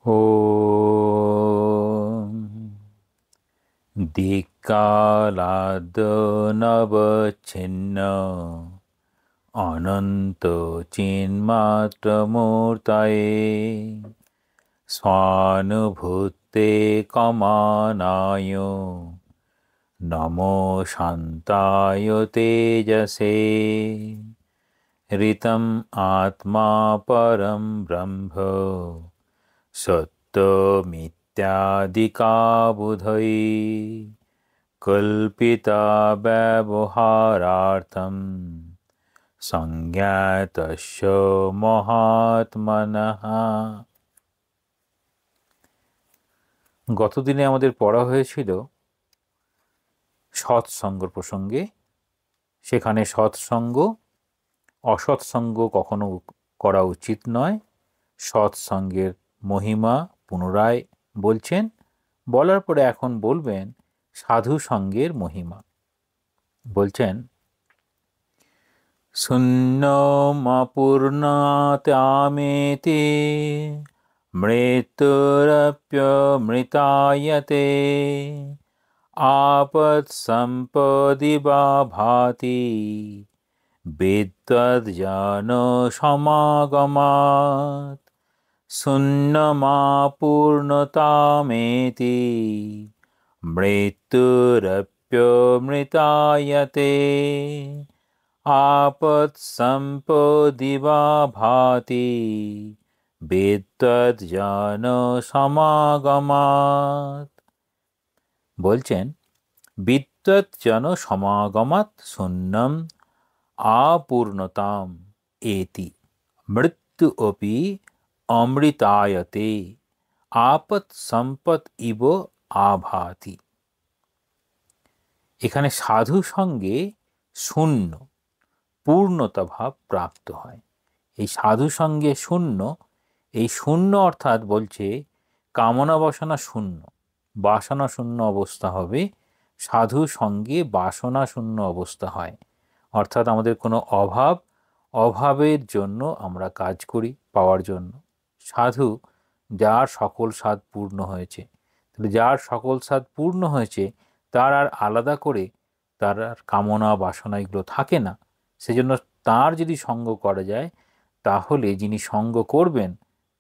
ॐ दिक्कालादनवच्छिन्न अनन्तचिन्मात्रमूर्तये स्वानुभूते कमानाय नमो शान्ताय तेजसे ऋतम् आत्मा परं ब्रह्म सत्त्वमित्यादिकाबुधै कल्पिता व्यवहारार्थं संज्ञातस्य মহাত্মনः। গতদিনে আমাদের পড়া হয়েছিল সৎসঙ্গ প্রসঙ্গে। সেখানে সৎসঙ্গ অসৎসঙ্গ কখনো করা উচিত নয়। সৎসঙ্গের মহিমা পুনরায় বলছেন, বলার পরে এখন বলবেন সাধু সঙ্গের মহিমা। বলছেন, শূন্যমপূর্ণতামেতি মৃত্যুরপ্যমৃতায়তে আপৎসম্পদি বা ভাতি বিদ্বজ্জানসমাগমাৎ। শূন্যমাপূর্ণতামেতি মৃত্যুরপ্যমৃতায়তে আপৎসম্পদি বা ভাতি বিদ্বজ্জানসমাগমাৎ। বলছেন, বিদ্বজ্জানসমাগমাৎ শূন্যম আপূর্ণতাম এতি মৃত্যু অপি অমৃতায়তে আপৎ সম্পদ ইব আভাতি। এখানে সাধু সঙ্গে শূন্য পূর্ণতা ভাব প্রাপ্ত হয়। এই সাধু সঙ্গে শূন্য, এই শূন্য অর্থাৎ বলছে কামনা বাসনা শূন্য, বাসনা শূন্য অবস্থা হবে। সাধু সঙ্গে বাসনা শূন্য অবস্থা হয়, অর্থাৎ আমাদের কোনো অভাবের জন্য আমরা কাজ করি পাওয়ার জন্য। সাধু যার সকল স্বাদ পূর্ণ হয়েছে, তাহলে যার সকল স্বাদ পূর্ণ হয়েছে তার আর আলাদা করে তার আর কামনা বাসনা এগুলো থাকে না। সেজন্য তার যদি সঙ্গ করা যায়, তাহলে যিনি সঙ্গ করবেন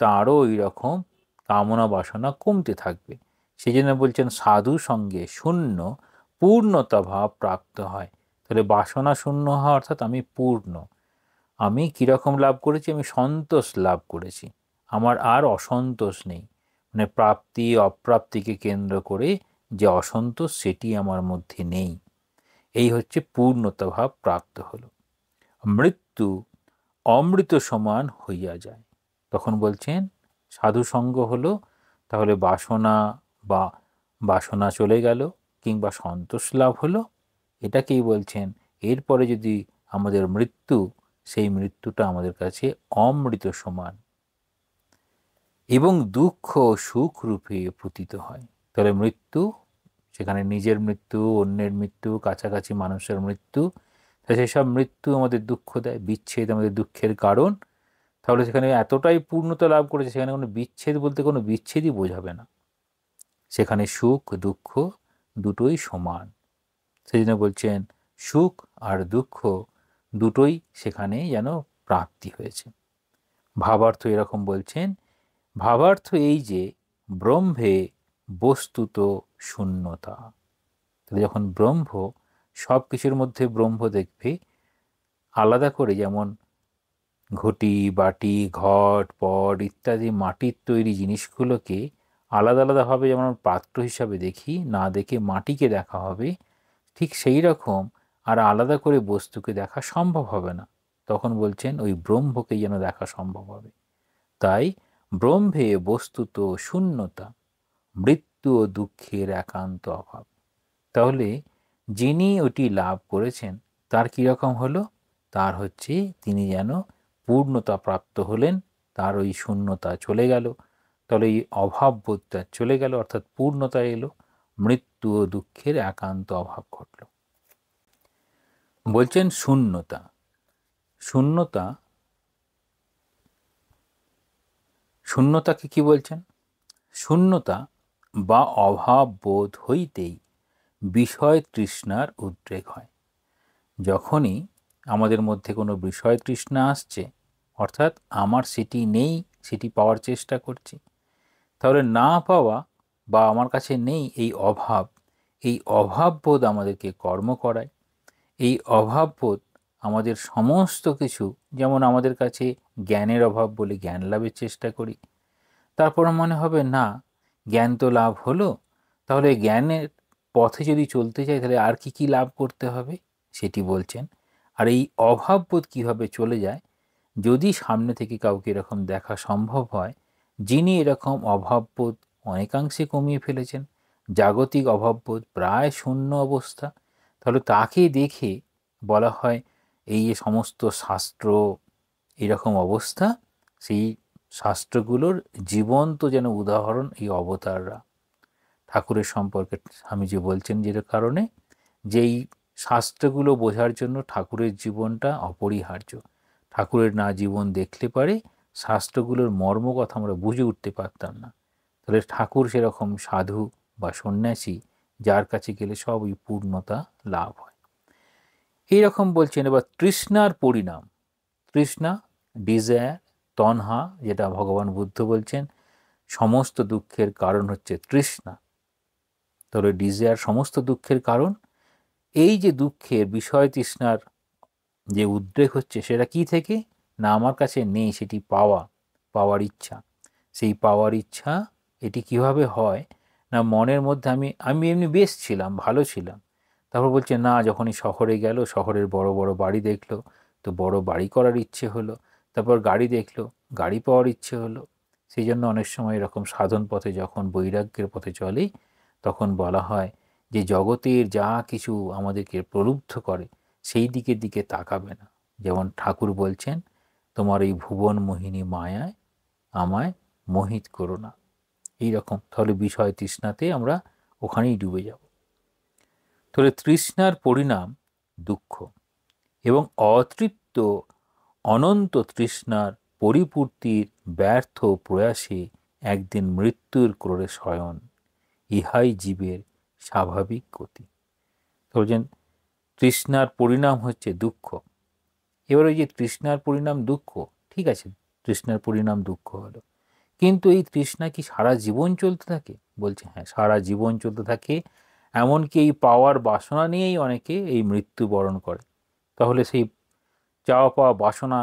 তারও ওই রকম কামনা বাসনা কমতে থাকবে। সেই জন্য বলছেন সাধু সঙ্গে শূন্য পূর্ণতা ভাব প্রাপ্ত হয়। তাহলে বাসনা শূন্য হওয়া অর্থাৎ আমি পূর্ণ। আমি কীরকম লাভ করেছি? আমি সন্তোষ লাভ করেছি, আমার আর অসন্তোষ নেই। মানে প্রাপ্তি অপ্রাপ্তিকে কেন্দ্র করে যে অসন্তোষ, সেটি আমার মধ্যে নেই। এই হচ্ছে পূর্ণতা ভাব প্রাপ্ত হলো। মৃত্যু অমৃত সমান হইয়া যায়। তখন বলছেন সাধু সঙ্গ হলো, তাহলে বাসনা চলে গেল কিংবা সন্তোষ লাভ হলো, এটাকেই বলছেন। এরপরে যদি আমাদের মৃত্যু, সেই মৃত্যুটা আমাদের কাছে অমৃত সমান এবং দুঃখ সুখ রূপে প্রতীত হয়। তাহলে মৃত্যু, সেখানে নিজের মৃত্যু, অন্যের মৃত্যু, কাছাকাছি মানুষের মৃত্যু, সেসব মৃত্যু আমাদের দুঃখ দেয়। বিচ্ছেদ আমাদের দুঃখের কারণ। তাহলে সেখানে এতটাই পূর্ণতা লাভ করেছে, সেখানে কোনো বিচ্ছেদ বলতে কোনো বিচ্ছেদই বোঝাবে না। সেখানে সুখ দুঃখ দুটোই সমান। সেই জন্য বলছেন সুখ আর দুঃখ দুটোই সেখানে যেন প্রাপ্তি হয়েছে। ভাবার্থ এরকম বলছেন, ভাবার্থ এই যে ব্রহ্মে বস্তুত শূন্যতা। তাহলে যখন ব্রহ্ম, সব কিছুর মধ্যে ব্রহ্ম দেখবে আলাদা করে, যেমন ঘটি বাটি ঘট পট ইত্যাদি মাটির তৈরি জিনিসগুলোকে আলাদা আলাদাভাবে যেমন পাত্র হিসাবে দেখি, না দেখে মাটিকে দেখা হবে, ঠিক সেই রকম আর আলাদা করে বস্তুকে দেখা সম্ভব হবে না। তখন বলছেন ওই ব্রহ্মকে যেন দেখা সম্ভব হবে। তাই ব্রহ্মে বস্তুত শূন্যতা, মৃত্যু ও দুঃখের একান্ত অভাব। তাহলে যিনি ওটি লাভ করেছেন তার কীরকম হলো? তার হচ্ছে তিনি যেন পূর্ণতা প্রাপ্ত হলেন, তার ওই শূন্যতা চলে গেল, তাহলে এই অভাববোধটা চলে গেল, অর্থাৎ পূর্ণতা এলো, মৃত্যু ও দুঃখের একান্ত অভাব ঘটল। বলছেন শূন্যতা, শূন্যতাকে কি বলছেন? শূন্যতা বা অভাব বোধ হইতেই বিষয় তৃষ্ণার উদ্রেক হয়। যখনই আমাদের মধ্যে কোনো বিষয় তৃষ্ণা আসছে, অর্থাৎ আমার সেটি নেই, সেটি পাওয়ার চেষ্টা করছি, তাহলে না পাওয়া বা আমার কাছে নেই এই অভাববোধ আমাদেরকে কর্ম করায়। এই অভাববোধ আমাদের সমস্ত কিছু, যেমন আমাদের কাছে জ্ঞানের অভাব বলে জ্ঞান লাভের চেষ্টা করি, তারপর মনে হবে না, জ্ঞান তো লাভ হলো, তাহলে জ্ঞানের পথে যদি চলতে চাই তাহলে আর কি কি লাভ করতে হবে সেটি বলছেন। আর এই অভাববোধ কীভাবে চলে যায়, যদি সামনে থেকে কাউকে এরকম দেখা সম্ভব হয় যিনি এরকম অভাববোধ অনেকাংশে কমিয়ে ফেলেছেন, জাগতিক অভাববোধ প্রায় শূন্য অবস্থা, তাহলে তাকে দেখে বলা হয় এই যে সমস্ত শাস্ত্র এরকম অবস্থা, সেই শাস্ত্রগুলোর জীবন্ত যেন উদাহরণ এই অবতাররা। ঠাকুরের সম্পর্কে স্বামীজি বলছেন যে কারণে যে এই শাস্ত্রগুলো বোঝার জন্য ঠাকুরের জীবনটা অপরিহার্য। ঠাকুরের না জীবন দেখলে পারে শাস্ত্রগুলোর মর্ম কথা আমরা বুঝে উঠতে পারতাম না। তাহলে ঠাকুর সেরকম সাধু বা সন্ন্যাসী যার কাছে গেলে সবই পূর্ণতা লাভ হয়। এইরকম বলছেন। এবার তৃষ্ণার পরিণাম, তৃষ্ণা ডিজায়ার, তন্হা, যেটা ভগবান বুদ্ধ বলছেন সমস্ত দুঃখের কারণ হচ্ছে তৃষ্ণা। তাহলে ডিজায়ার সমস্ত দুঃখের কারণ। এই যে দুঃখের বিষয় তৃষ্ণার যে উদ্রেক হচ্ছে সেটা কি থেকে, না আমার কাছে নেই সেটি পাওয়ার ইচ্ছা। সেই পাওয়ার ইচ্ছা এটি কিভাবে হয়, না মনের মধ্যে আমি এমনি বেশ ছিলাম, ভালো ছিলাম, তারপর বলছে না, যখনই শহরে গেল, শহরের বড় বড় বাড়ি দেখলো তো বড় বাড়ি করার ইচ্ছে হলো, তারপর গাড়ি দেখলো, গাড়ি পাওয়ার ইচ্ছে হলো। সেই জন্য অনেক সময় এরকম সাধন পথে যখন বৈরাগ্যের পথে চলে তখন বলা হয় যে জগতের যা কিছু আমাদেরকে প্রলুব্ধ করে সেই দিকে তাকাবে না। যেমন ঠাকুর বলছেন তোমার এই ভুবন মোহিনী মায়ায় আমায় মোহিত করো না, এইরকম। তাহলে বিষয় তৃষ্ণাতে আমরা ওখানেই ডুবে যাব। তাহলে তৃষ্ণার পরিণাম দুঃখ, এবং অতৃপ্ত অনন্ত তৃষ্ণার পরিপূর্তির ব্যর্থ প্রয়াসে একদিন মৃত্যুর ক্রোড়ে শয়ন, ইহাই জীবের স্বাভাবিক গতি। বলছেন তৃষ্ণার পরিণাম হচ্ছে দুঃখ। এবার ওই যে তৃষ্ণার পরিণাম দুঃখ, ঠিক আছে, তৃষ্ণার পরিণাম দুঃখ হলো, কিন্তু এই তৃষ্ণা কি সারা জীবন চলতে থাকে? বলছে হ্যাঁ, সারা জীবন চলতে থাকে। এমনকি এই পাওয়ার বাসনা নিয়েই অনেকে এই মৃত্যুবরণ করে। তাহলে সেই চাওয়া পাওয়া বাসনা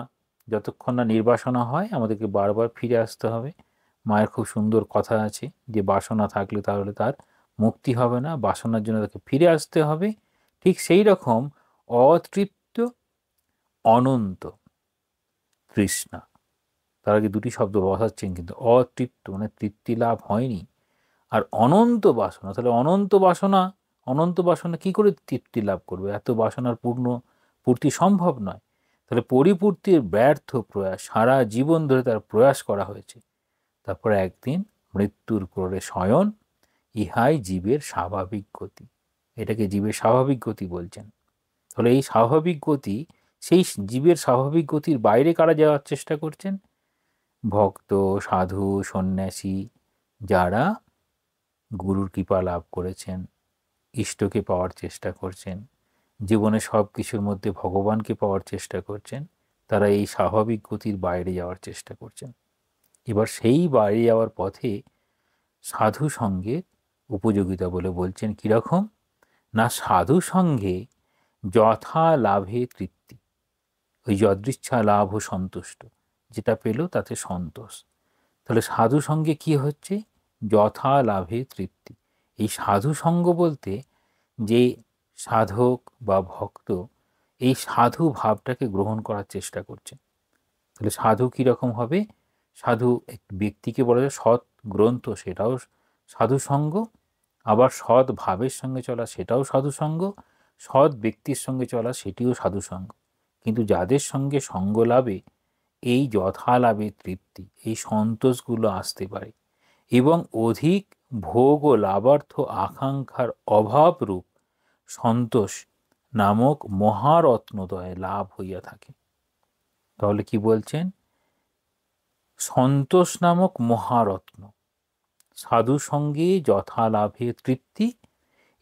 যতক্ষণ না নির্বাসনা হয় আমাদেরকে বারবার ফিরে আসতে হবে। মায়ের খুব সুন্দর কথা আছে যে বাসনা থাকলে তাহলে তার মুক্তি হবে না, বাসনার জন্য তাকে ফিরে আসতে হবে। ঠিক সেই রকম অতৃপ্ত অনন্ত তৃষ্ণা, তার আগে দুটি শব্দ বসাচ্ছেন, কিন্তু অতৃপ্ত মানে তৃপ্তি লাভ হয়নি, আর অনন্ত বাসনা। তাহলে অনন্ত বাসনা কি করে তৃপ্তি লাভ করবে? এত বাসনার পূর্তি সম্ভব নয়। তাহলে পরিপূর্তির ব্যর্থ প্রয়াস, সারা জীবন ধরে তার প্রয়াস করা হয়েছে, তারপরে একদিন মৃত্যুর ক্রোড়ে শয়ন, ইহাই জীবের স্বাভাবিক গতি। এটাকে জীবের স্বাভাবিক গতি বলছেন। তাহলে এই স্বাভাবিক গতি, সেই জীবের স্বাভাবিক গতির বাইরে কারা যাওয়ার চেষ্টা করছেন? ভক্ত, সাধু, সন্ন্যাসী, যারা গুরুর কৃপা লাভ করেছেন, ইষ্টকে পাওয়ার চেষ্টা করছেন, জীবনে সব কিছুর মধ্যে ভগবানকে পাওয়ার চেষ্টা করছেন, তারা এই স্বাভাবিক গতির বাইরে যাওয়ার চেষ্টা করছেন। এবার সেই বাইরে যাওয়ার পথে সাধু সঙ্গের উপযোগিতা বলে বলছেন কীরকম, না সাধু সঙ্গে যথা লাভে তৃপ্তি, ওই যদৃচ্ছা লাভ ও সন্তুষ্ট, যেটা পেল তাতে সন্তোষ। তাহলে সাধু সঙ্গে কি হচ্ছে? যথা লাভে তৃপ্তি। এই সাধু সঙ্গ বলতে যে সাধক বা ভক্ত এই সাধু ভাবটাকে গ্রহণ করার চেষ্টা করছে। তাহলে সাধু কীরকম হবে? সাধু এক ব্যক্তিকে বলা যায় সৎ গ্রন্থ, সেটাও সাধু সঙ্গ, আবার সৎ ভাবের সঙ্গে চলা সেটাও সাধু সঙ্গ, সৎ ব্যক্তির সঙ্গে চলা সেটিও সাধু সঙ্গ। কিন্তু যাদের সঙ্গে সঙ্গ লাভে এই যথা লাভে তৃপ্তি, এই সন্তোষগুলো আসতে পারে, এবং অধিক ভোগ ও লাভার্থ আকাঙ্ক্ষার অভাবরূপ সন্তোষ নামক মহারত্নদয় লাভ হইয়া থাকে। তাহলে কি বলছেন? সন্তোষ নামক মহারত্ন, সাধু সঙ্গে যথা লাভে তৃপ্তি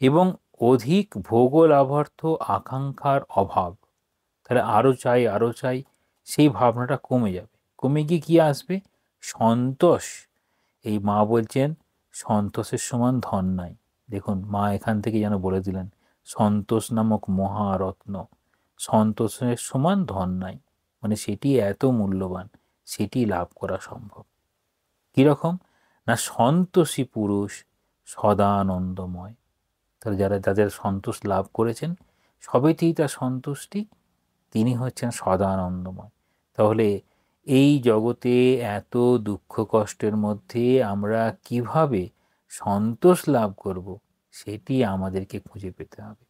এবং অধিক ভোগ লাভার্থ আকাঙ্ক্ষার অভাব। তাহলে আরও চাই আরও চাই, সেই ভাবনাটা কমে যাবে। কমে গিয়ে কী আসবে? সন্তোষ। এই মা বলছেন সন্তোষের সমান ধন নাই। দেখুন মা এখান থেকে যেন বলে দিলেন সন্তোষ নামক মহারত্ন, সন্তোষের সমান ধন নাই, মানে সেটি এত মূল্যবান, সেটি লাভ করা সম্ভব। কীরকম? না সন্তোষী পুরুষ সদানন্দময়। তাহলে যারা যাদের সন্তোষ লাভ করেছেন সবেতেই তার সন্তুষ্টি, তিনি হচ্ছেন সদানন্দময়। তাহলে এই জগতে এত দুঃখ কষ্টের মধ্যে আমরা কিভাবে সন্তোষ লাভ করব, সেটি আমাদেরকে খুঁজে পেতে হবে।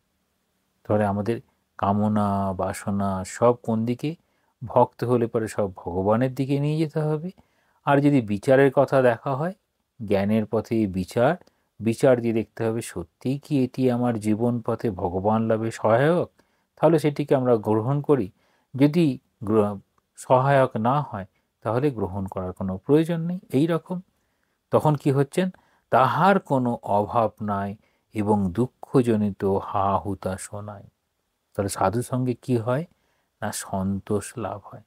তাহলে আমাদের কামনা বাসনা সব কোন দিকে? ভক্ত হলে পরে সব ভগবানের দিকে নিয়ে যেতে হবে। আর যদি বিচারের কথা দেখা হয়, জ্ঞানের পথে বিচার, বিচার দিয়ে দেখতে হবে সত্যিই কি এটি আমার জীবন পথে ভগবান লাভে সহায়ক, তাহলে সেটিকে আমরা গ্রহণ করি। যদি সহায়ক না হয় তাহলে গ্রহণ করার কোনো প্রয়োজন নেই। এই রকম তখন কি হচ্ছেন? তাহার কোনো অভাব নাই এবং দুঃখজনিত হা হুতাশ নাই। তাহলে সাধু সঙ্গে কি হয়? না সন্তোষ লাভ হয়।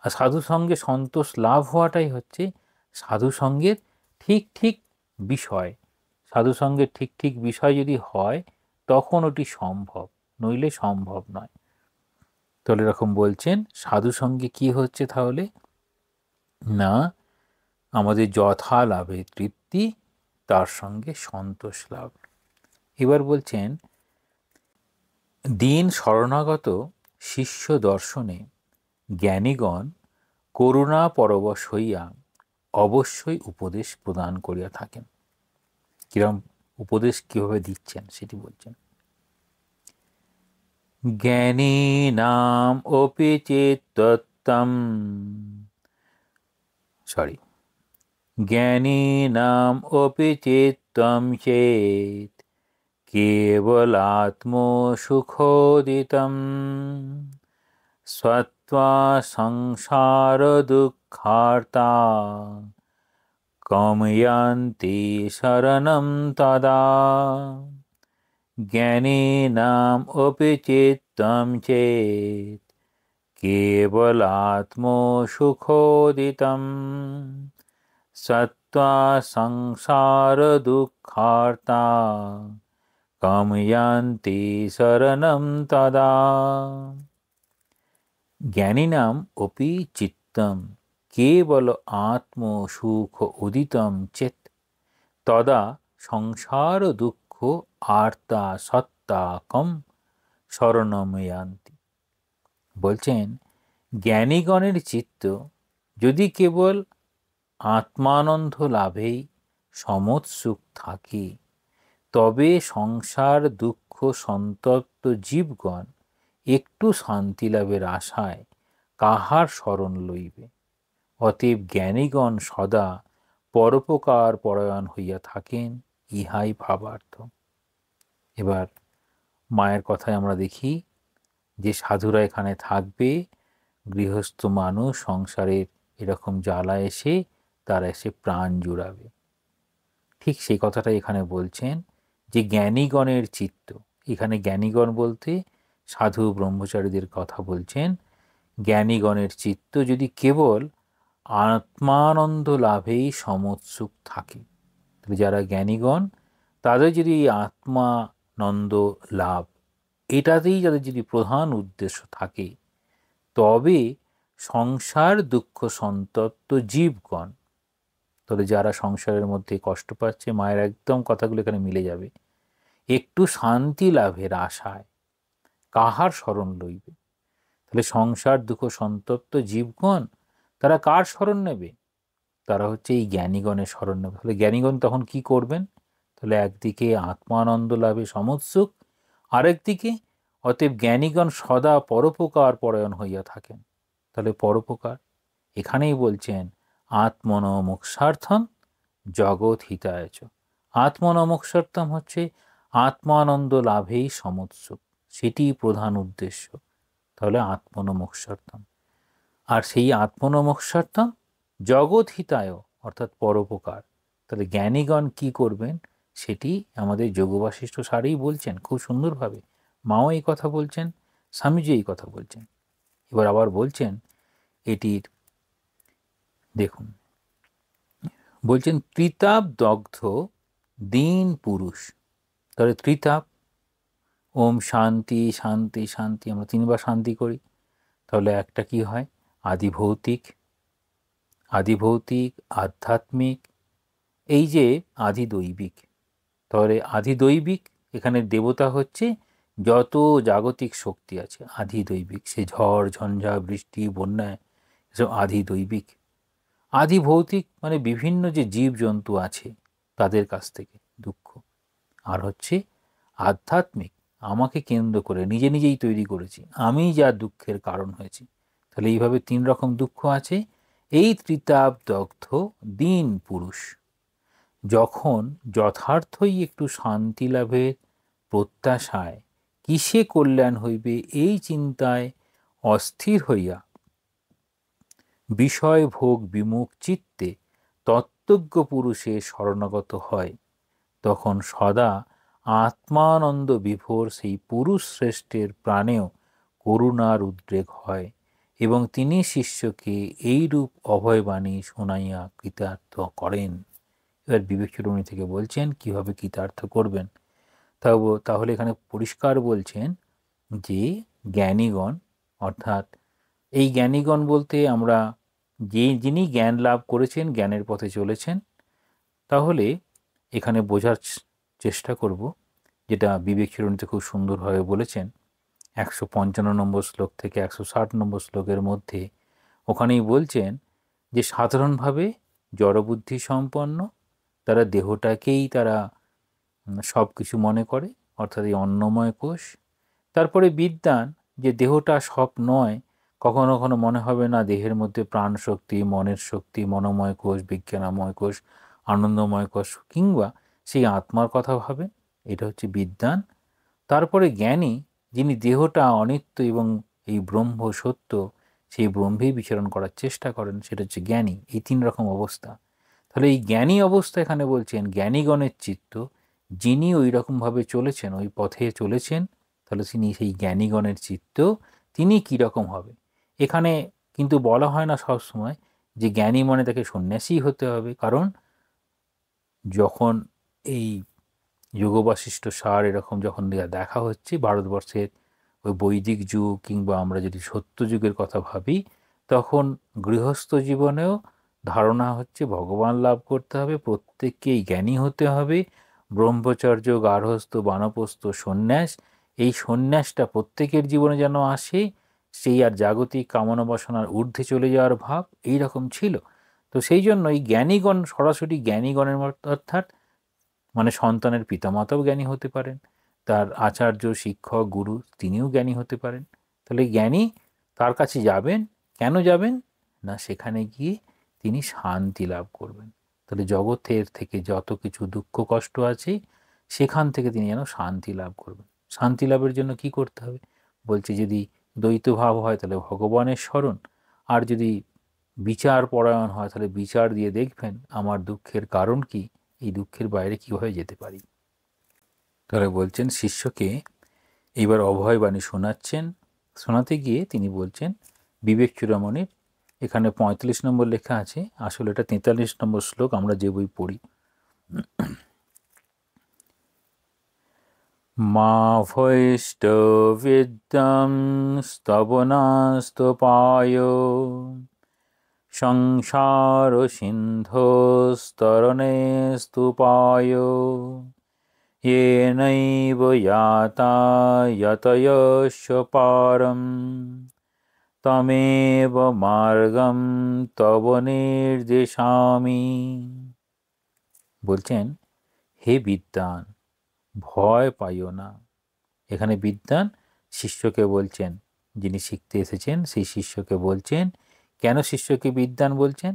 আর সাধু সঙ্গে সন্তোষ লাভ হওয়াটাই হচ্ছে সাধু সঙ্গের ঠিক ঠিক বিষয়। সাধু সঙ্গের ঠিক ঠিক বিষয় যদি হয় তখন ওটি সম্ভব, নইলে সম্ভব নয়। তাহলে এরকম বলছেন সাধু সঙ্গে কি হচ্ছে তাহলে? না আমাদের যথা লাভে তৃপ্তি, তার সঙ্গে সন্তোষ লাভ। এবার বলছেন দীন শরণাগত শিষ্য দর্শনে জ্ঞানীগণ করুণা পরবশ হইয়া অবশ্যই উপদেশ প্রদান করিয়া থাকেন। কিরম উপদেশ কিভাবে দিচ্ছেন সেটি বলছেন। জ্ঞানীনাম অপি চেত্তত্তম জ্ঞানীনাম অপি চেত্তম চেত কেবলাত্মসুখোদিতম সত্ত্বা সংসার দুঃখার্তা কাময়ান্তি শরণম তদা। জ্ঞানীনাম অপি চিত্তম চেত কেবলাত্মসুখোদিতম সত্ত্বা সংসার দুঃখার্তা কাময়ান্তি শরণম তদা। জ্ঞানীনাম অপি চিত্তম কেবল আত্মসুখ উদিতম চেত তদা সংসার দুঃখ আর্তা সত্তা কম শরণম ইয়ান্তি। বলছেন জ্ঞানীগণের চিত্ত যদি কেবল আত্মানন্দ লাভেই সমোৎসুক থাকে, তবে সংসার দুঃখ সন্তপ্ত জীবগণ একটু শান্তি লাভের আশায় কাহার শরণ লইবে। অতএব জ্ঞানীগণ সদা পরোপকার পরায়ণ হইয়া থাকেন, ইহাই ভাবার্থ। এবার মায়ের কথায় আমরা দেখি যে সাধুরা এখানে থাকবে, গৃহস্থ মানুষ সংসারের এরকম জ্বালা এসে তারা এসে প্রাণ জুড়াবে। ঠিক সেই কথাটাই এখানে বলছেন যে জ্ঞানীগণের চিত্ত। এখানে জ্ঞানীগণ বলতে সাধু ব্রহ্মচারীদের কথা বলছেন। জ্ঞানীগণের চিত্ত যদি কেবল আত্মানন্দ লাভেই সমোৎসুক থাকে, যারা জ্ঞানীগণ তাদের যদি আত্মানন্দ লাভ এটাতেই যাদের যদি প্রধান উদ্দেশ্য থাকে, তবে সংসার দুঃখ সন্তপ্ত জীবগণ, তবে যারা সংসারের মধ্যে কষ্ট পাচ্ছে, মায়ের একদম কথাগুলো এখানে মিলে যাবে, একটু শান্তি লাভের আশায় কাহার শরণ লইবে। তাহলে সংসার দুঃখ সন্তপ্ত জীবগণ তারা কার শরণ নেবে? তারা হচ্ছে এই জ্ঞানীগণের শরণ নেবে। তাহলে জ্ঞানীগণ তখন কি করবেন? তাহলে একদিকে আত্মানন্দ লাভে সমোৎসুক, আরেকদিকে অতএব জ্ঞানীগণ সদা পরোপকার পরায়ণ হইয়া থাকেন। তাহলে পরোপকার এখানেই বলছেন আত্মন মোক্ষার্থম জগৎ হিতায় চ। আত্মন মোক্ষার্থম হচ্ছে আত্মানন্দ লাভেই সমোৎসুক, সেটি প্রধান উদ্দেশ্য। তাহলে আত্মন মোক্ষার্থম, আর সেই আত্মন মোক্ষার্থম জগৎ হিতায় অর্থাৎ পরোপকার, তাহলে জ্ঞানীগণ কি করবেন সেটি আমাদের যোগ বাশিষ্ঠ সারেই বলছেন খুব সুন্দরভাবে। মাও এই কথা বলছেন, স্বামীজি এই কথা বলছেন। এবার আবার বলছেন এটির, দেখুন বলছেন ত্রিতাপ দগ্ধ দীন পুরুষ। তাহলে ত্রিতাপ, ওম শান্তি শান্তি শান্তি, আমরা তিনবার শান্তি করি। তাহলে একটা কি হয়, আদিভৌতিক, আদিভৌতিক, আধ্যাত্মিক, এই যে আদিদৈবিক। তাহলে আদিদৈবিক, এখানে দেবতা হচ্ছে যত জাগতিক শক্তি আছে আদিদৈবিক, সে ঝড় ঝঞ্ঝা বৃষ্টি বন্যায় এসব আদিদৈবিক। আদিভৌতিক মানে বিভিন্ন যে জীবজন্তু আছে তাদের কাছ থেকে দুঃখ। আর হচ্ছে আধ্যাত্মিক, আমাকে কেন্দ্র করে নিজে নিজেই তৈরি করেছি, আমি যা দুঃখের কারণ হয়েছি। তাহলে এইভাবে 3 রকম দুঃখ আছে। এই ত্রিতাপ দগ্ধ দীন পুরুষ যখন যথার্থই একটু শান্তি লাভের প্রত্যাশায় কিসে কল্যাণ হইবে এই চিন্তায় অস্থির হইয়া বিষয় ভোগ বিমুখ চিত্তে তত্ত্বজ্ঞ পুরুষে শরণাগত হয়, তখন সদা আত্মানন্দ বিভোর সেই পুরুষ শ্রেষ্ঠের প্রাণেও করুণার উদ্রেক হয় এবং তিনি শিষ্যকে এইরূপ অভয়বাণী শোনাইয়া কৃতার্থ করেন। এবার বিবেক চূড়ামণি থেকে বলছেন কিভাবে কৃতার্থ করবেন। তাহলে এখানে পরিষ্কার বলছেন যে জ্ঞানীগণ, অর্থাৎ এই জ্ঞানীগণ বলতে আমরা যিনি জ্ঞান লাভ করেছেন, জ্ঞানের পথে চলেছেন। তাহলে এখানে বোঝার চেষ্টা করব, যেটা বিবেক চূড়ামণিতে খুব সুন্দরভাবে বলেছেন 155 নম্বর শ্লোক থেকে 160 নম্বর শ্লোকের মধ্যে। ওখানেই বলছেন যে সাধারণভাবে জড়বুদ্ধি সম্পন্ন, তারা দেহটাকেই তারা সব কিছু মনে করে, অর্থাৎ এই অন্নময় কোষ। তারপরে বিদ্বান, যে দেহটা সব নয়, কখনো কখনো মনে হবে না দেহের মধ্যে প্রাণ শক্তি, মনের শক্তি, মনোময় কোষ, বিজ্ঞানময় কোষ, আনন্দময় কোষ, কিংবা সেই আত্মার কথা ভাবেন, এটা হচ্ছে বিদ্বান। তারপরে জ্ঞানী, যিনি দেহটা অনিত্য এবং এই ব্রহ্ম সত্য, সেই ব্রহ্মেই বিচরণ করার চেষ্টা করেন, সেটা হচ্ছে জ্ঞানী। এই 3 রকম অবস্থা। তাহলে এই জ্ঞানী অবস্থা এখানে বলছেন জ্ঞানীগণের চিত্ত, যিনি ওই রকমভাবে চলেছেন, ওই পথে চলেছেন, তাহলে তিনি সেই জ্ঞানীগণের চিত্ত তিনি কীরকম হবে। এখানে কিন্তু বলা হয় না সবসময় যে জ্ঞানী মানে তাকে সন্ন্যাসী হতে হবে, কারণ যখন এই যোগ বাশিষ্ঠ সার এরকম যখন দেখা হচ্ছে ভারতবর্ষের ওই বৈদিক যুগ, কিংবা আমরা যদি সত্য যুগের কথা ভাবি, তখন গৃহস্থ জীবনেও ধারণা হচ্ছে ভগবান লাভ করতে হবে, প্রত্যেককেই জ্ঞানী হতে হবে, ব্রহ্মচর্য, গার্হস্থ, বানপ্রস্থ, সন্ন্যাস, এই সন্ন্যাসটা প্রত্যেকের জীবনে যেন আসে, সেই আর জাগতিক কামনা বাসনার ঊর্ধ্বে চলে যাওয়ার ভাব এই রকম ছিল। তো সেই জন্য এই জ্ঞানীগণ সরাসরি জ্ঞানীগণের অর্থাৎ মানে সন্তানের পিতামাতাও জ্ঞানী হতে পারেন, তার আচার্য, শিক্ষক, গুরু, তিনিও জ্ঞানী হতে পারেন। তাহলে জ্ঞানী তার কাছে যাবেন, কেন যাবেন না, সেখানে গিয়ে তিনি শান্তি লাভ করবেন। তাহলে জগতের থেকে যত কিছু দুঃখ কষ্ট আছে সেখান থেকে তিনি যেন শান্তি লাভ করবেন। শান্তি লাভের জন্য কি করতে হবে বলছে, যদি দ্বৈত ভাব হয় তাহলে ভগবানের স্মরণ, আর যদি বিচার পরায়ণ হয় তাহলে বিচার দিয়ে দেখবেন আমার দুঃখের কারণ কি, এই দুঃখের বাইরে কীভাবে যেতে পারি। তাহলে বলছেন শিষ্যকে এইবার অভয়বাণী শোনাচ্ছেন। শোনাতে গিয়ে তিনি বলছেন বিবেক চূড়ামণির, এখানে 45 নম্বর লেখা আছে, আসলে এটা 43 নম্বর শ্লোক, আমরা যে বই পড়ি। মা ভৈষ্ট বিদ্যাং স্তবনাস্তপায় সংসার সিন্ধোস্তরণে স্তূপায় येनैव याता यतयस्य पारं তমেব মার্গম তব নির্দেশামি। বলছেন হে বিদ্বান, ভয় পাইও না। এখানে বিদ্বান শিষ্যকে বলছেন, যিনি শিখতে এসেছেন সেই শিষ্যকে বলছেন। কেন শিষ্যকে বিদ্বান বলছেন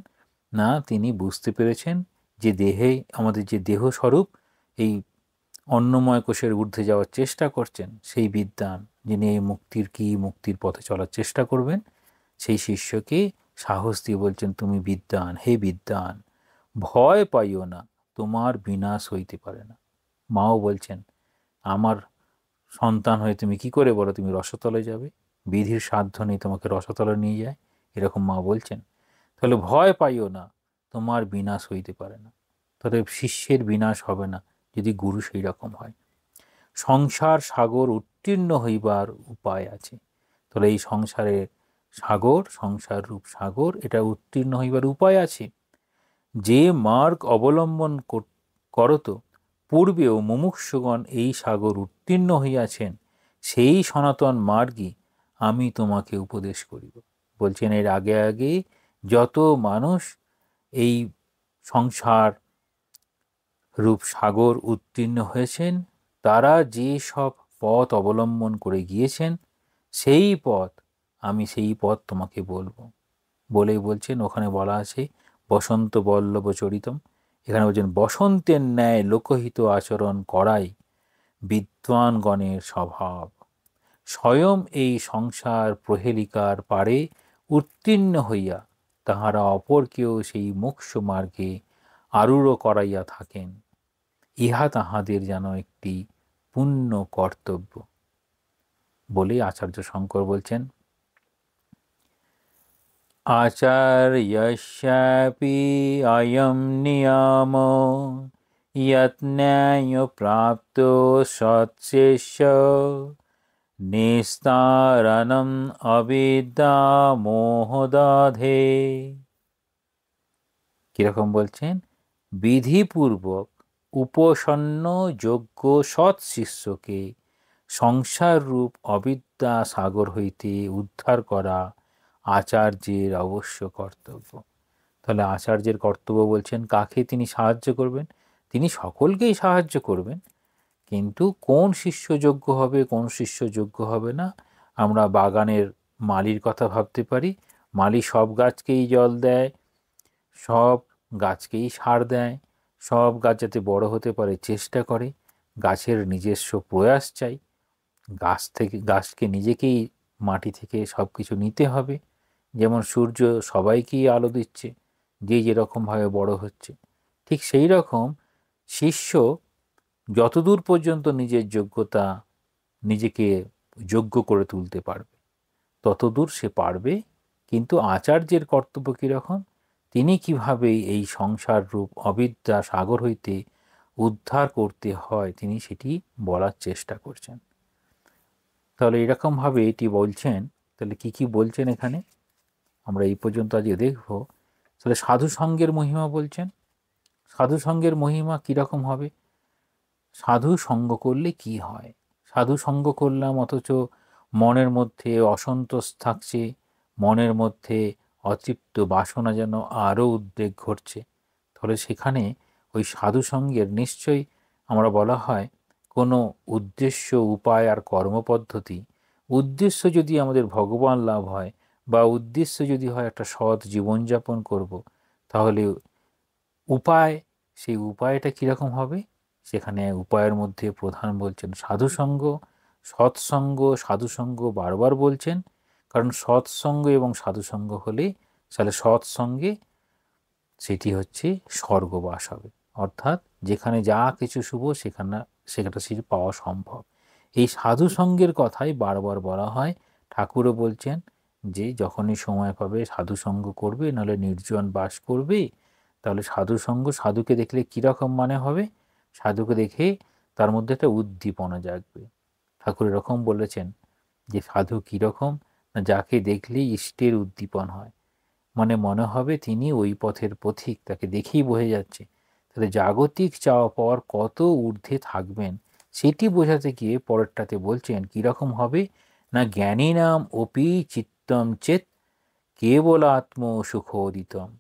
না, তিনি বুঝতে পেরেছেন যে দেহে, আমাদের যে দেহ স্বরূপ এই অন্নময় কোষের ঊর্ধ্বে যাওয়ার চেষ্টা করছেন, সেই বিদ্বান, যিনি এই মুক্তির কি, মুক্তির পথে চলার চেষ্টা করবেন, সেই শিষ্যকে সাহস দিয়ে বলছেন তুমি বিদ্বান, হে বিদ্বান, ভয় পাইও না। তোমার বিনাশ হইতে পারে না। মাও বলছেন, আমার সন্তান হয়ে তুমি কি করে বলো তুমি রসতলে যাবে? বিধির সাধ্য নেই তোমাকে রসতলে নিয়ে যায়, এরকম মা বলছেন। তাহলে ভয় পাইও না, তোমার বিনাশ হইতে পারে না। তাহলে শিষ্যের বিনাশ হবে না যদি গুরু সেই রকম হয়। সংসার সাগর উত্তীর্ণ হইবার উপায় আছে। তাহলে এই সংসারের সাগর, সংসার রূপ সাগর, এটা উত্তীর্ণ হইবার উপায় আছে। যে মার্গ অবলম্বন করত পূর্বেও মুমুক্ষুগণ এই সাগর উত্তীর্ণ হইয়াছেন, সেই সনাতন মার্গই আমি তোমাকে উপদেশ করিব। বলছেন এর আগে আগে যত মানুষ এই সংসার রূপ সাগর উত্তীর্ণ হয়েছেন, তারা যে সব পথ অবলম্বন করে গিয়েছেন, সেই পথ সেই পথ তোমাকে বলবো। বলেই বলছেন, ওখানে বলা আছে বসন্ত বল্লভ চরিতম, এখানে বলছেন বসন্তের ন্যায় লোকহিত আচরণ করাই বিদ্বানগণের স্বভাব। স্বয়ং এই সংসার প্রহেলিকার পারে উত্তীর্ণ হইয়া তাহারা অপরকেও সেই মোক্ষ মার্গে আরূঢ় করাইয়া থাকেন। ইহা তাহাদের যেন একটি পুণ্য কর্তব্য। বলে আচার্য শঙ্কর বলছেন, আচার্যস্যাপি অয়ং নিয়ম যৎন্যায় প্রাপ্ত সৎশিষ্য নিস্তারণম অবিদ্যা মোহদধে। কিরকম বলছেন? বিধিপূর্বক উপসন্ন যোগ্য সৎ শিষ্যকে সংসার রূপ অবিদ্যা সাগর হইতে উদ্ধার করা আচার্যের অবশ্য কর্তব্য। তাহলে আচার্যের কর্তব্য বলছেন কাকে তিনি সাহায্য করবেন? তিনি সকলকেই সাহায্য করবেন, কিন্তু কোন শিষ্য যোগ্য হবে, কোন শিষ্য যোগ্য হবে না, আমরা বাগানের মালির কথা ভাবতে পারি। মালি সব গাছকেই জল দেয়, সব গাছকেই সার দেয়, সব গাছ যাতে বড় হতে পারে চেষ্টা করে, গাছের নিজস্ব প্রয়াস চাই, গাছকে নিজেকেই মাটি থেকে সব কিছু নিতে হবে। যেমন সূর্য সবাইকেই আলো দিচ্ছে, যে যেরকমভাবে বড় হচ্ছে, ঠিক সেই রকম শিষ্য যতদূর পর্যন্ত নিজের যোগ্যতা, নিজেকে যোগ্য করে তুলতে পারবে ততদূর সে পারবে। কিন্তু আচার্যের কর্তব্য কীরকম? তিনি কিভাবে এই সংসার রূপ অবিদ্যা সাগর হইতে উদ্ধার করতে হয় তিনি সেটি বলার চেষ্টা করছেন। তাহলে এরকমভাবে এটি বলছেন। তাহলে কি কি বলছেন এখানে আমরা এই পর্যন্ত আজকে দেখব। তাহলে সাধু সঙ্গের মহিমা বলছেন। সাধু সঙ্গের মহিমা কীরকম হবে? সাধু সঙ্গ করলে কি হয়? সাধু সঙ্গ করলাম অথচ মনের মধ্যে অসন্তোষ থাকছে, মনের মধ্যে অতৃপ্ত বাসনা যেন আরও উদ্বেগ ঘটছে, তাহলে সেখানে ওই সাধু সঙ্গের নিশ্চয়ই আমরা বলা হয় কোনো উদ্দেশ্য, উপায় আর কর্মপদ্ধতি। উদ্দেশ্য যদি আমাদের ভগবান লাভ হয়, বা উদ্দেশ্য যদি হয় একটা সৎ জীবনযাপন করব, তাহলে উপায়, সেই উপায়টা কীরকম হবে? সেখানে উপায়ের মধ্যে প্রধান বলছেন সাধুসঙ্গ, সৎসঙ্গ। সাধুসঙ্গ বারবার বলছেন, কারণ সৎসঙ্গ এবং সাধুসঙ্গ হলে তাহলে সৎসঙ্গে সেটি হচ্ছে স্বর্গবাস হবে, অর্থাৎ যেখানে যা কিছু শুভ সেটা সেটি পাওয়া সম্ভব। এই সাধুসঙ্গের কথাই বারবার বলা হয়। ঠাকুরও বলছেন যে যখনই সময় পাবে সাধুসঙ্গ করবে, নাহলে নির্জন বাস করবে। তাহলে সাধুসঙ্গ, সাধুকে দেখলে কীরকম মানে হবে? সাধুকে দেখে তার মধ্যে একটা উদ্দীপনা জাগবে। ঠাকুর এরকম বলেছেন যে সাধু কীরকম না, যাকে দেখলেই ইষ্টের উদ্দীপন হয়, মানে মনে হবে তিনি ওই পথের পথিক, তাকে দেখেই বোঝা যাচ্ছে। তাহলে জাগতিক চাওয়া পাওয়ার কত ঊর্ধ্বে থাকবেন সেটি বোঝাতে গিয়ে পরেরটাতে বলছেন কীরকম হবে না, জ্ঞানী নাম অপি চিত্তম চেত কেবল আত্ম সুখোদিতম।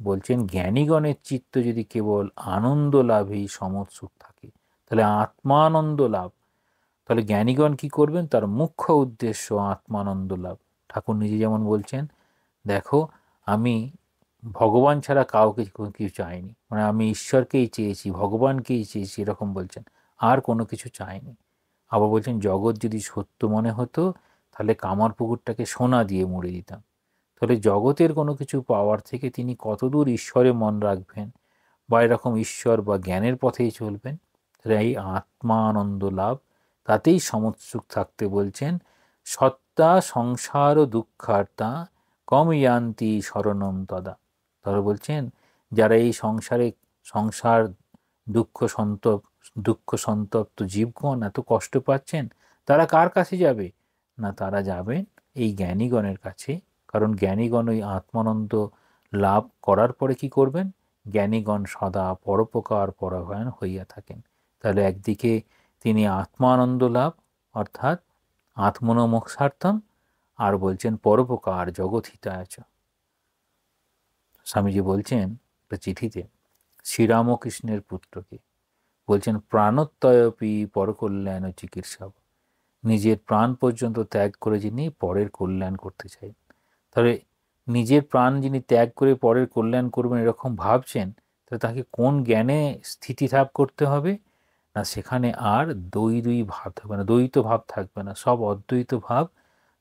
বলছেন জ্ঞানীগণের চিত্ত যদি কেবল আনন্দ লাভেই সমৎসুখ থাকে, তাহলে আত্মানন্দ লাভ। তাহলে জ্ঞানীগণ কি করবেন? তার মুখ্য উদ্দেশ্য আত্মানন্দ লাভ। ঠাকুর নিজে যেমন বলছেন, দেখো আমি ভগবান ছাড়া কাউকে কিছু চাইনি, মানে আমি ঈশ্বরকেই চেয়েছি, ভগবানকেই চেয়েছি, এরকম বলছেন, আর কোনো কিছু চাইনি। আবার বলছেন জগৎ যদি সত্য মনে হতো তাহলে কামার পুকুরটাকে সোনা দিয়ে মুড়ে দিতাম। তাহলে জগতের কোনো কিছু পাওয়ার থেকে তিনি কতদূর ঈশ্বরে মন রাখবেন, বা এরকম ঈশ্বর বা জ্ঞানের পথেই চলবেন, তাহলে এই আত্মানন্দ লাভ, তাতেই সমৎসুখ থাকতে বলছেন। সত্তা সংসার ও দুঃখার্তা কম ইয়ান্তি শরণম তদা। তাহলে বলছেন যারা এই সংসার দুঃখ সন্তপ্ত জীবগণ এত কষ্ট পাচ্ছেন, তারা কার কাছে যাবে? না, তারা যাবেন এই জ্ঞানীগণের কাছে। কারণ জ্ঞানীগণ ওই আত্মানন্দ লাভ করার পরে কি করবেন? জ্ঞানীগণ সদা পরোপকার পরায়ণ হইয়া থাকেন। তাহলে একদিকে তিনি আত্মানন্দ লাভ অর্থাৎ আত্মনমোক্ষার্থম, আর বলছেন পরোপকার জগৎ হিতায়চ। স্বামীজি বলছেন একটা চিঠিতে শ্রীরামকৃষ্ণের পুত্রকে, বলছেন প্রাণোত্তয়পি পরকল্যাণ ও চিকিৎসা, নিজের প্রাণ পর্যন্ত ত্যাগ করে যিনি পরের কল্যাণ করতে চাই। তাহলে নিজের প্রাণ যিনি ত্যাগ করে পরের কল্যাণ করবেন এরকম ভাবছেন, তাহলে তাকে কোন জ্ঞানে স্থিতি লাভ করতে হবে? না, সেখানে আর দুই ভাব থাকবে না, দ্বৈত ভাব থাকবে না, সব অদ্বৈত ভাব,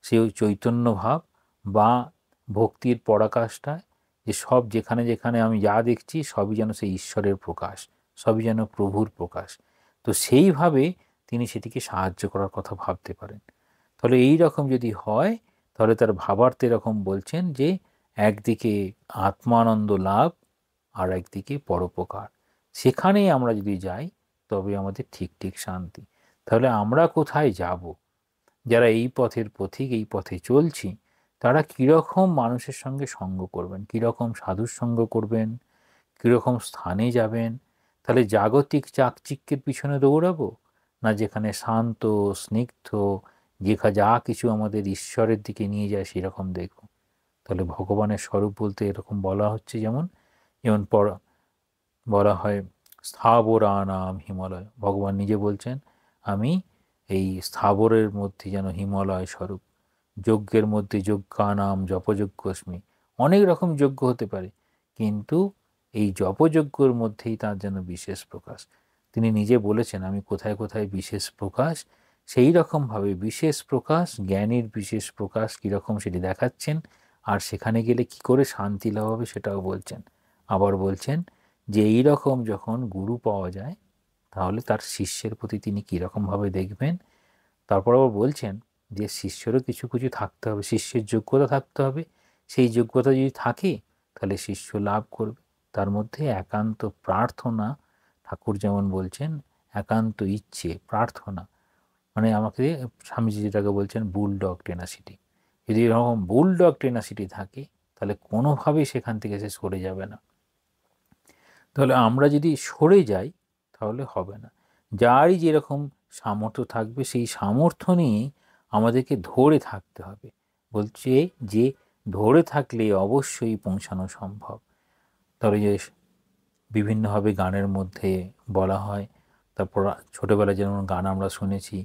সে ওই চৈতন্য ভাব বা ভক্তির পরাকাষ্ঠায়, যে সব যেখানে যেখানে আমি যা দেখছি সবই যেন সেই ঈশ্বরের প্রকাশ, সবই যেন প্রভুর প্রকাশ। তো সেইভাবে তিনি সেটিকে সাহায্য করার কথা ভাবতে পারেন। তাহলে এই রকম যদি হয়, তাহলে তার ভাবার্থে এরকম বলছেন যে একদিকে আত্মানন্দ লাভ আর একদিকে পরোপকার, সেখানেই আমরা যদি যাই তবে আমাদের ঠিক ঠিক শান্তি। তাহলে আমরা কোথায় যাব? যারা এই পথের পথিক, এই পথে চলছি, তারা কীরকম মানুষের সঙ্গে সঙ্গ করবেন, কীরকম সাধুর সঙ্গ করবেন, কীরকম স্থানে যাবেন? তাহলে জাগতিক চাকচিক্যের পিছনে দৌড়াবো, না যেখানে শান্ত স্নিগ্ধ, যা কিছু আমাদের ঈশ্বরের দিকে নিয়ে যায় সেরকম দেখব? তাহলে ভগবানের স্বরূপ বলতে এরকম বলা হচ্ছে, যেমন যেমন বলা হয় স্থাবরানাম হিমালয়। ভগবান নিজে বলছেন আমি এই স্থাবরের মধ্যে যেন হিমালয় স্বরূপ, যজ্ঞের মধ্যে যজ্ঞানাম জপযজ্ঞস্মি। অনেক রকম যজ্ঞ হতে পারে, কিন্তু এই জপযজ্ঞর মধ্যেই তার যেন বিশেষ প্রকাশ। তিনি নিজে বলেছেন আমি কোথায় কোথায় বিশেষ প্রকাশ, সেই রকমভাবে বিশেষ প্রকাশ, জ্ঞানীর বিশেষ প্রকাশ কীরকম সেটি দেখাচ্ছেন। আর সেখানে গেলে কি করে শান্তি লাভ হবে সেটাও বলছেন। আবার বলছেন যে এই রকম যখন গুরু পাওয়া যায়, তাহলে তার শিষ্যের প্রতি তিনি কীরকমভাবে দেখবেন। তারপর আবার বলছেন যে শিষ্যেরও কিছু কিছু থাকতে হবে, শিষ্যের যোগ্যতা থাকতে হবে। সেই যোগ্যতা যদি থাকে তাহলে শিষ্য লাভ করবে। তার মধ্যে একান্ত প্রার্থনা, ঠাকুর যেমন বলছেন একান্ত ইচ্ছে প্রার্থনা, মানে আমাকে স্বামীজি যেটাকে বলছেন বুলডগ টেনাসিটি। যদি এরকম বুলডগ টেনাসিটি থাকে তাহলে কোনোভাবেই সেখান থেকে সে সরে যাবে না। তাহলে আমরা যদি সরে যাই তাহলে হবে না। যারই যেরকম সামর্থ্য থাকবে সেই সামর্থ্য নিয়ে আমাদেরকে ধরে থাকতে হবে। বলছে যে ধরে থাকলে অবশ্যই পৌঁছানো সম্ভব। তবে যে বিভিন্নভাবে গানের মধ্যে বলা হয়, তারপর ছোটোবেলায় যেমন গান আমরা শুনেছি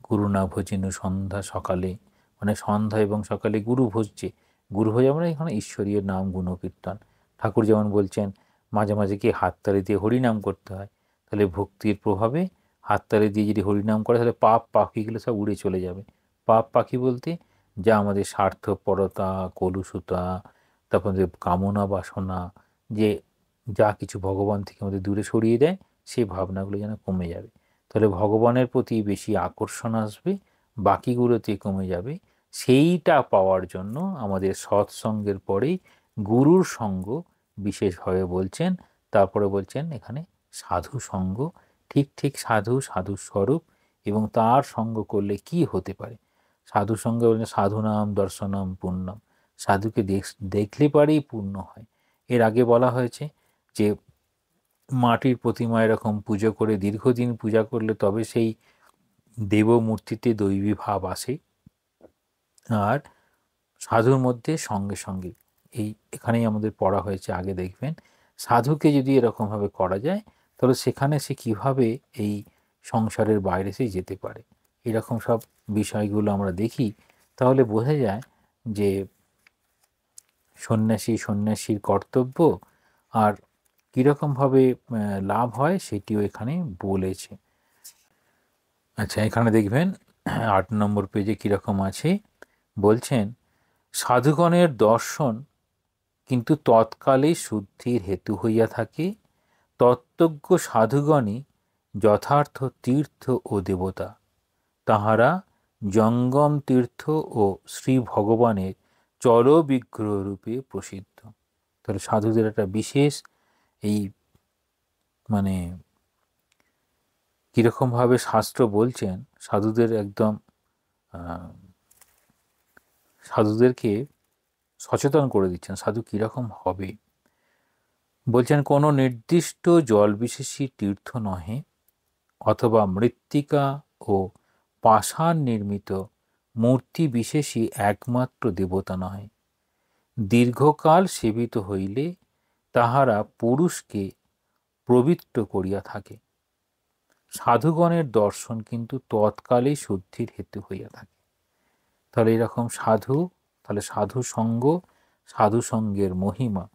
গুরু না ভজিনু সন্ধ্যা সকালে, মানে সন্ধ্যা এবং সকালে গুরু ভজছে। গুরু ভোজা মানে এখানে ঈশ্বরীয় নাম গুণকীর্তন। ঠাকুর যেমন বলছেন মাঝে মাঝে কি হাততালি দিয়ে হরিনাম করতে হয়। তাহলে ভক্তির প্রভাবে হাততালি দিয়ে যদি হরিনাম করে তাহলে পাপ পাখিগুলো সব উড়ে চলে যাবে। পাপ পাখি বলতে যা আমাদের স্বার্থপরতা, কলুষতা, তারপর যে কামনা বাসনা, যে যা কিছু ভগবান থেকে আমাদের দূরে সরিয়ে দেয়, সেই ভাবনাগুলো যেন কমে যাবে। তাহলে ভগবানের প্রতি বেশি আকর্ষণ আসবে, বাকিগুলোতে কমে যাবে। সেইটা পাওয়ার জন্য আমাদের সৎসঙ্গের পরেই গুরুর সঙ্গ বিশেষভাবে বলছেন। তারপরে বলছেন এখানে সাধু সঙ্গ, ঠিক ঠিক সাধু, সাধু স্বরূপ, এবং তার সঙ্গ করলে কি হতে পারে। সাধু সঙ্গে বলছেন সাধুনাম দর্শনম পুণ্যম, সাধুকে দেখলে পারেই পূর্ণ হয়। এর আগে বলা হয়েছে যে মাটির প্রতিমা এরকম পুজো করে দীর্ঘদিন পূজা করলে তবে সেই দেবমূর্তিতে দৈবী ভাব আসে। আর সাধুর মধ্যে সঙ্গে সঙ্গে এখানেই আমাদের পড়া হয়েছে আগে, দেখবেন সাধুকে যদি এরকমভাবে করা যায় তাহলে সেখানে সে কিভাবে এই সংসারের বাইরে সে যেতে পারে। এরকম সব বিষয়গুলো আমরা দেখি, তাহলে বোঝা যায় যে সন্ন্যাসীর কর্তব্য আর কীরকমভাবে লাভ হয় সেটিও এখানে বলেছে। আচ্ছা, এখানে দেখবেন 8 নম্বর পেজে কীরকম আছে, বলছেন সাধুগণের দর্শন কিন্তু তৎকালে শুদ্ধির হেতু হইয়া থাকে, তত্ত্বজ্ঞ সাধুগণই যথার্থ তীর্থ ও দেবতা। তাহারা জঙ্গম তীর্থ ও শ্রী ভগবানের চল বিগ্রহ রূপে প্রসিদ্ধ। তাহলে সাধুদের একটা বিশেষ এই মানে কীরকমভাবে শাস্ত্র বলছেন, সাধুদের একদম সাধুদেরকে সচেতন করে দিচ্ছেন সাধু কীরকম হবে। বলছেন কোনো নির্দিষ্ট জলবিশেষী তীর্থ নহে, অথবা মৃত্তিকা ও পাষাণ নির্মিত মূর্তি বিশেষী একমাত্র দেবতা নয়। দীর্ঘকাল সেবিত হইলে তাহারা পুরুষকে প্রবৃত্ত করিয়া থাকে। সাধুগণের দর্শন কিন্তু তৎকালেই শুদ্ধির হেতু হইয়া থাকে। তাহলে এরকম সাধু, তাহলে সাধু সঙ্গ, সাধু সঙ্গের মহিমা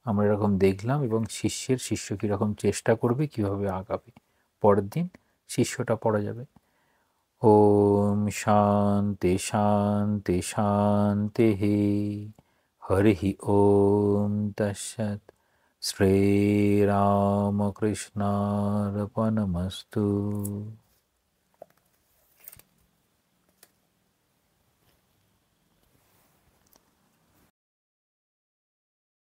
আমরা এরকম দেখলাম, এবং শিষ্য কীরকম চেষ্টা করবে, কিভাবে আগাবে। পরের দিন শিষ্যটা পড়া যাবে। ওম শান্তি শান্তি শান্তি হরি ওম তৎসৎ। শ্রীরামকৃষ্ণার্পণমস্তু।